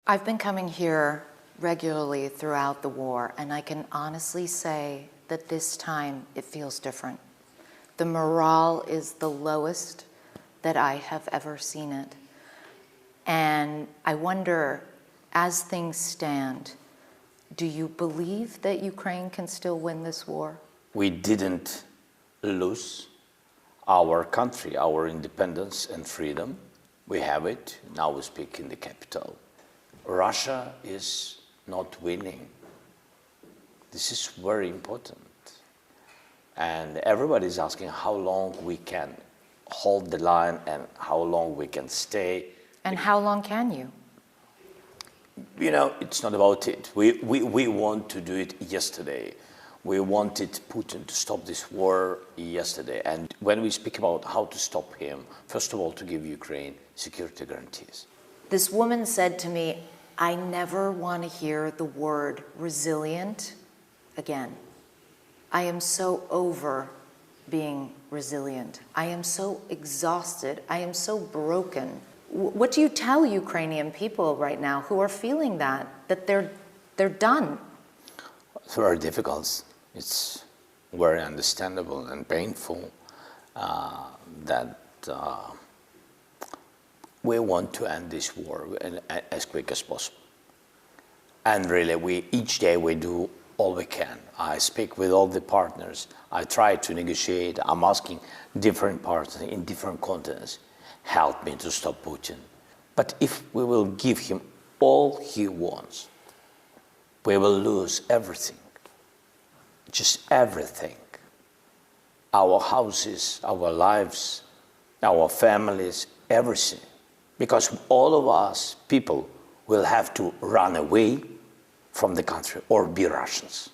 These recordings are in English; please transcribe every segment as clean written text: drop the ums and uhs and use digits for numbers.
I've been coming here regularly throughout the war, and I can honestly say that this time it feels different. The morale is the lowest that I have ever seen it. And I wonder, as things stand, do you believe that Ukraine can still win this war? We didn't lose our country, our independence and freedom. We have it. Now we speak in the capital. Russia is not winning. This is very important. And everybody is asking how long we can hold the line and how long we can stay. And how long can you? You know, it's not about it. We want to do it yesterday. We wanted Putin to stop this war yesterday. And when we speak about how to stop him, first of all, to give Ukraine security guarantees. This woman said to me, I never want to hear the word resilient again. I am so over being resilient. I am so exhausted. I am so broken. What do you tell Ukrainian people right now who are feeling that they're done? It's very difficult. It's very understandable and painful that we want to end this war as quick as possible. And really, each day we do all we can. I speak with all the partners. I try to negotiate. I'm asking different partners in different continents, help me to stop Putin. But if we will give him all he wants, we will lose everything. Just everything. Our houses, our lives, our families, everything. Because all of us, people, will have to run away from the country or be Russians.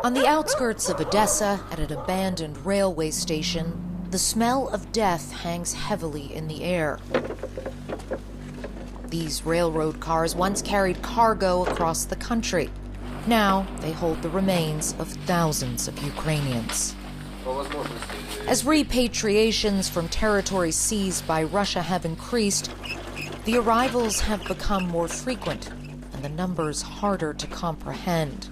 On the outskirts of Odessa, at an abandoned railway station, the smell of death hangs heavily in the air. These railroad cars once carried cargo across the country. Now they hold the remains of thousands of Ukrainians. As repatriations from territories seized by Russia have increased, the arrivals have become more frequent and the numbers harder to comprehend.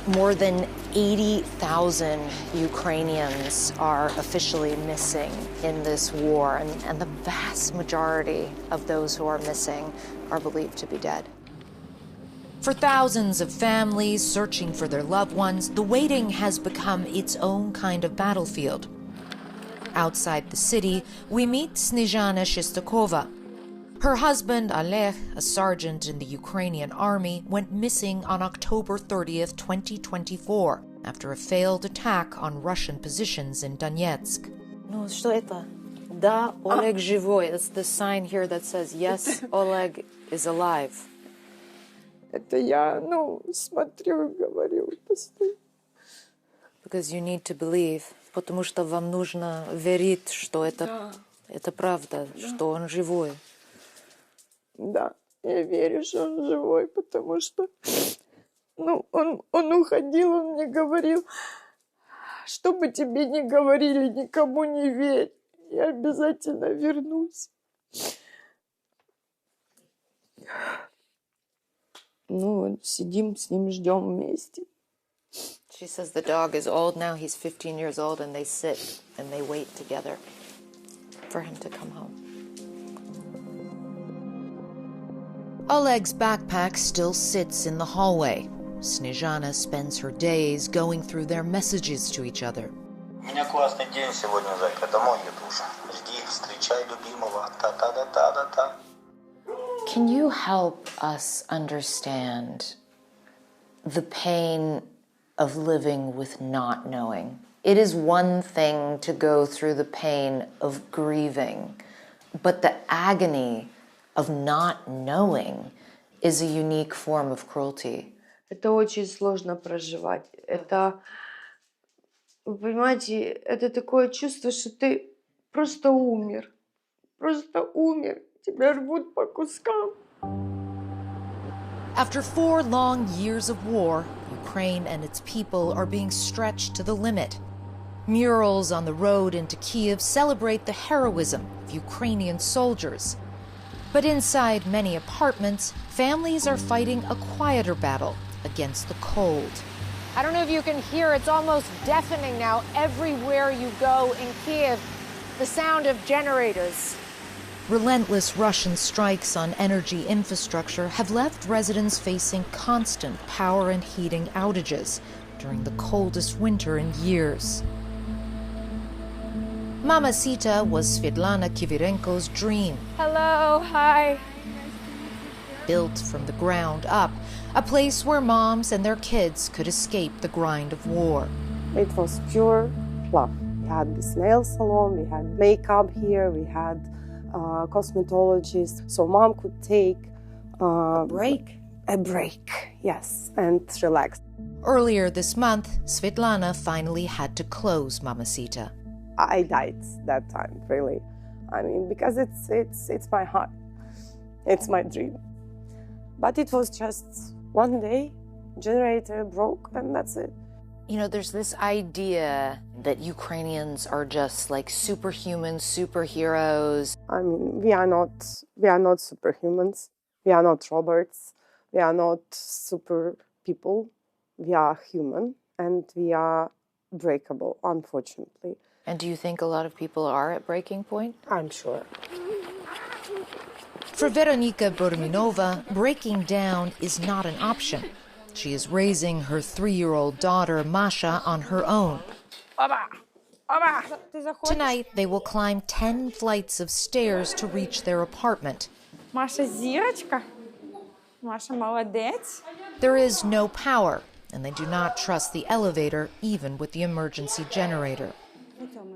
More than 80,000 Ukrainians are officially missing in this war, and the vast majority of those who are missing are believed to be dead. For thousands of families searching for their loved ones, the waiting has become its own kind of battlefield. Outside the city, we meet Snezhana Shestakova. Her husband, Oleg, a sergeant in the Ukrainian army, went missing on October 30th, 2024, after a failed attack on Russian positions in Donetsk. No, что это? Да, Oleg живой. It's the sign here that says, yes, Oleg is alive. Это я, смотрю и говорю постоянно. Because you need to believe, потому что вам нужно верить, что это правда, что он живой. Да, я верю, что он живой, потому что, он уходил, он мне говорил, что бы тебе ни говорили, никому не верь, я обязательно вернусь. Сидим с ним, ждем вместе. She says the dog is old now, he's 15 years old, and they sit and they wait together for him to come home. Oleg's backpack still sits in the hallway. Snezhana spends her days going through their messages to each other. У меня классный день сегодня, зайка, домой еду уже. Жди, встречай любимого, та-та-да-та-да-та. Can you help us understand the pain of living with not knowing? It is one thing to go through the pain of grieving, but the agony of not knowing is a unique form of cruelty. Это очень сложно проживать. Это, вы понимаете, это такое чувство, что ты просто умер. Просто умер. Тебя рвут по кускам. After 4 long years of war, Ukraine and its people are being stretched to the limit. Murals on the road into Kyiv celebrate the heroism of Ukrainian soldiers. But inside many apartments, families are fighting a quieter battle against the cold. I don't know if you can hear, it's almost deafening now. Everywhere you go in Kiev, the sound of generators. Relentless Russian strikes on energy infrastructure have left residents facing constant power and heating outages during the coldest winter in years. Mamacita was Svetlana Kivirenko's dream. Hello, hi. Built from the ground up, a place where moms and their kids could escape the grind of war. It was pure love. We had this nail salon, we had makeup here, we had cosmetologists, so mom could take a break, yes, and relax. Earlier this month, Svetlana finally had to close Mamacita. I died that time, really. I mean, because it's my heart, it's my dream. But it was just one day, generator broke, and that's it. You know, there's this idea that Ukrainians are just like superhuman superheroes. I mean, we are not superhumans. We are not robots. We are not super people. We are human, and we are breakable, unfortunately. And do you think a lot of people are at breaking point? I'm sure. For Veronika Borominova, breaking down is not an option. She is raising her 3-year-old daughter, Masha, on her own. Tonight, they will climb 10 flights of stairs to reach their apartment. Маша зірочка. Маша молодець. There is no power, and they do not trust the elevator, even with the emergency generator.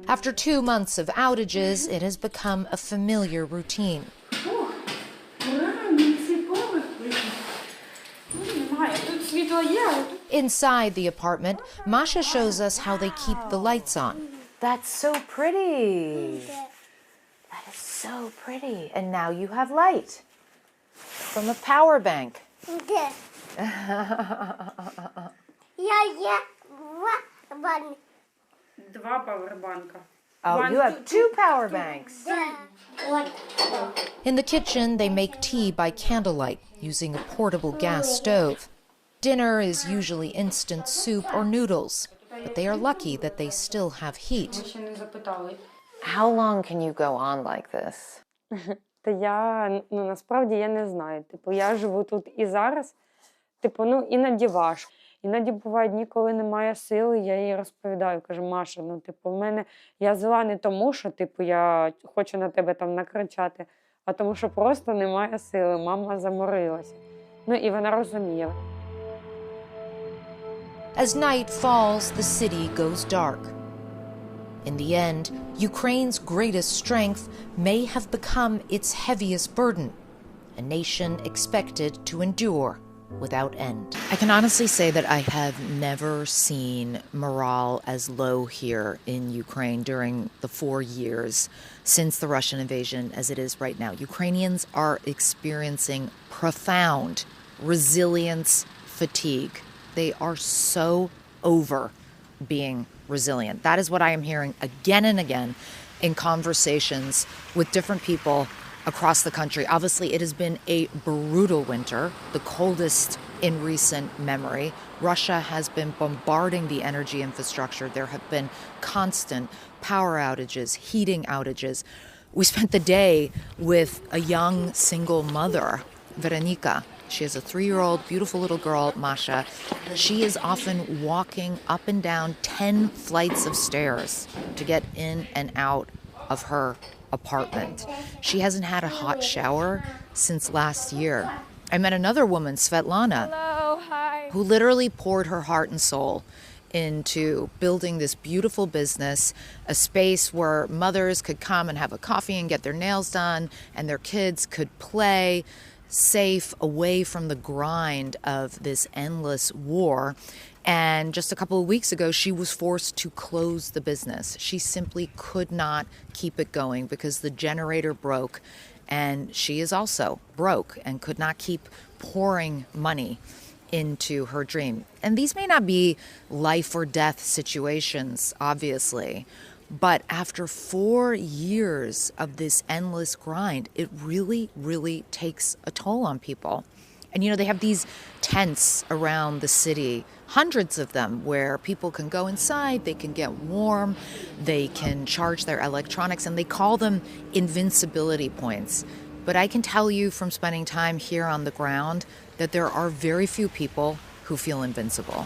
After 2 months of outages, it has become a familiar routine. Inside the apartment, Masha shows us how they keep the lights on. That's so pretty. That is so pretty. And now you have light from a power bank. Два павербанка. Oh, you have 2 power banks. In the kitchen, they make tea by candlelight using a portable gas stove. Dinner is usually instant soup or noodles, but they are lucky that they still have heat. Ще не запитали. How long can you go on like this? Та я, насправді я не знаю. Я живу тут і зараз. Іноді важко. Іноді бувають дні, коли немає сили, я їй розповідаю, кажу, Маша, в мене, я зла не тому, що, я хочу на тебе там накричати, а тому, що просто немає сили, мама заморилася. І вона розуміє. As night falls, the city goes dark. In the end, Ukraine's greatest strength may have become its heaviest burden, a nation expected to endure without end. I can honestly say that I have never seen morale as low here in Ukraine during the 4 years since the Russian invasion as it is right now. Ukrainians are experiencing profound resilience fatigue. They are so over being resilient. That is what I am hearing again and again in conversations with different people across the country. Obviously, it has been a brutal winter, the coldest in recent memory. Russia has been bombarding the energy infrastructure. There have been constant power outages, heating outages. We spent the day with a young single mother, Veronika. She has a 3-year-old, beautiful little girl, Masha. She is often walking up and down 10 flights of stairs to get in and out of her apartment. She hasn't had a hot shower since last year. I met another woman, Svetlana, who literally poured her heart and soul into building this beautiful business, a space where mothers could come and have a coffee and get their nails done, and their kids could play safe away from the grind of this endless war. And just a couple of weeks ago, she was forced to close the business. She simply could not keep it going because the generator broke, and she is also broke and could not keep pouring money into her dream. And these may not be life or death situations, obviously, But after 4 years of this endless grind, it really, really takes a toll on people. And, they have these tents around the city, hundreds of them, where people can go inside, they can get warm, they can charge their electronics, and they call them invincibility points. But I can tell you from spending time here on the ground that there are very few people who feel invincible.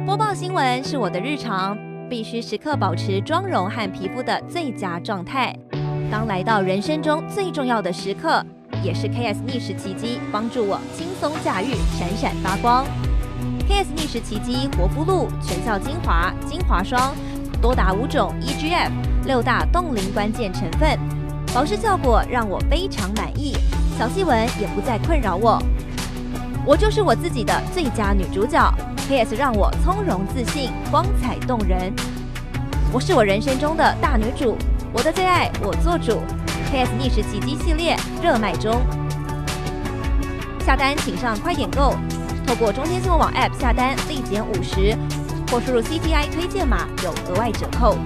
播报新闻是我的日常，必须时刻保持妆容和皮肤的最佳状态。当来到人生中最重要的时刻，也是 KS 逆时奇迹帮助我轻松驾驭，闪闪发光。KS 逆时奇迹活肤露全效精华、精华霜，多达5种 EGF 6大冻龄关键成分，保湿效果让我非常满意，小细纹也不再困扰我。我就是我自己的最佳女主角 ，KS 让我从容自信，光彩动人。我是我人生中的大女主，我的最爱我做主。KS 逆时奇迹系列热卖中，下单请上快点购，透过中天新闻网 App 下单立减50，或输入 CTI 推荐码有额外折扣。